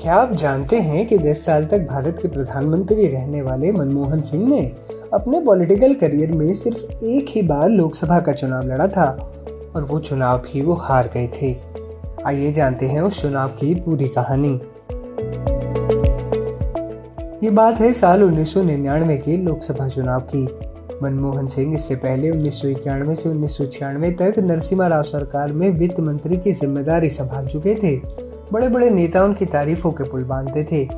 क्या आप जानते हैं कि 10 साल तक भारत के प्रधानमंत्री रहने वाले मनमोहन सिंह ने अपने पॉलिटिकल करियर में सिर्फ एक ही बार लोकसभा का चुनाव लड़ा था और वो चुनाव भी वो हार गए थे। आइए जानते हैं उस चुनाव की पूरी कहानी। ये बात है साल 1999 के लोकसभा चुनाव की। मनमोहन सिंह इससे पहले 1991 से 1996 तक नरसिम्हा राव सरकार में वित्त मंत्री की जिम्मेदारी संभाल चुके थे। बड़े बड़े नेता उनकी तारीफों के पुल बांधते थे।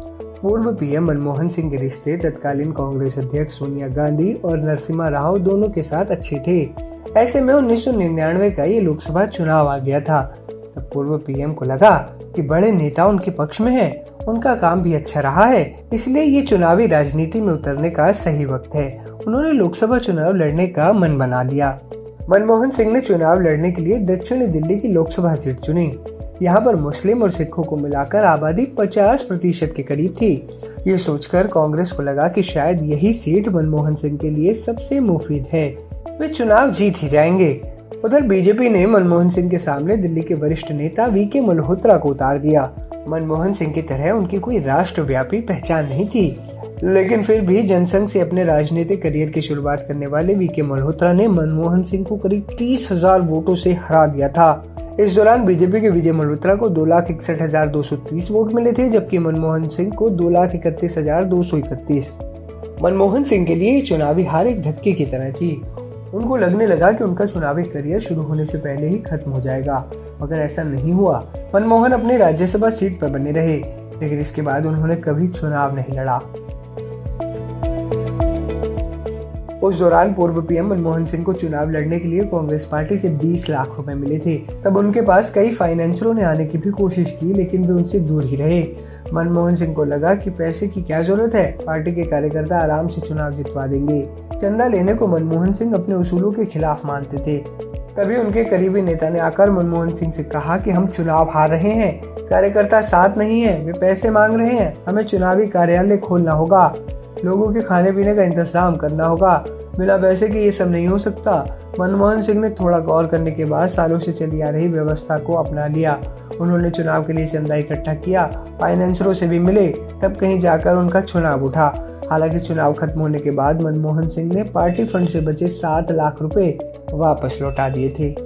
पूर्व पीएम मनमोहन सिंह के रिश्ते तत्कालीन कांग्रेस अध्यक्ष सोनिया गांधी और नरसिम्हा राव दोनों के साथ अच्छे थे। ऐसे में 1999 का ये लोकसभा चुनाव आ गया था। तब पूर्व पीएम को लगा कि बड़े नेता उनके पक्ष में हैं, उनका काम भी अच्छा रहा है, इसलिए ये चुनावी राजनीति में उतरने का सही वक्त है। उन्होंने लोकसभा चुनाव लड़ने का मन बना लिया। मनमोहन सिंह ने चुनाव लड़ने के लिए दक्षिणी दिल्ली की लोकसभा सीट चुनी। यहाँ पर मुस्लिम और सिखों को मिलाकर आबादी 50% के करीब थी। ये सोचकर कांग्रेस को लगा कि शायद यही सीट मनमोहन सिंह के लिए सबसे मुफीद है, वे चुनाव जीत ही जाएंगे। उधर बीजेपी ने मनमोहन सिंह के सामने दिल्ली के वरिष्ठ नेता वीके मल्होत्रा को उतार दिया। मनमोहन सिंह की तरह उनकी कोई राष्ट्रव्यापी पहचान नहीं थी, लेकिन फिर भी जनसंघ से अपने राजनीतिक करियर की शुरुआत करने वाले वीके मल्होत्रा ने मनमोहन सिंह को करीब 30,000 वोटों से हरा दिया था। इस दौरान बीजेपी के विजय मल्होत्रा को 2,61,230 वोट मिले थे, जबकि मनमोहन सिंह को 2,31,231। मनमोहन सिंह के लिए चुनावी हार एक धक्के की तरह थी। उनको लगने लगा कि उनका चुनावी करियर शुरू होने से पहले ही खत्म हो जाएगा, मगर ऐसा नहीं हुआ। मनमोहन अपनी राज्यसभा सीट पर बने रहे, लेकिन इसके बाद उन्होंने कभी चुनाव नहीं लड़ा। उस दौरान पूर्व पीएम मनमोहन सिंह को चुनाव लड़ने के लिए कांग्रेस पार्टी से 20 लाख रुपए मिले थे। तब उनके पास कई फाइनेंसरों ने आने की भी कोशिश की, लेकिन वे उनसे दूर ही रहे। मनमोहन सिंह को लगा कि पैसे की क्या जरूरत है, पार्टी के कार्यकर्ता आराम से चुनाव जितवा देंगे। चंदा लेने को मनमोहन सिंह अपने उसूलों के खिलाफ मानते थे। तभी उनके करीबी नेता ने आकर मनमोहन सिंह से कहा कि हम चुनाव हार रहे हैं, कार्यकर्ता साथ नहीं है, वे पैसे मांग रहे हैं, हमें चुनावी कार्यालय खोलना होगा, लोगों के खाने पीने का इंतजाम करना होगा, बिना पैसे के ये सब नहीं हो सकता। मनमोहन सिंह ने थोड़ा गौर करने के बाद सालों से चली आ रही व्यवस्था को अपना लिया। उन्होंने चुनाव के लिए चंदा इकट्ठा किया, फाइनेंसरों से भी मिले, तब कहीं जाकर उनका चुनाव उठा। हालांकि चुनाव खत्म होने के बाद मनमोहन सिंह ने पार्टी फंड से बचे 7 लाख रुपए वापस लौटा दिए थे।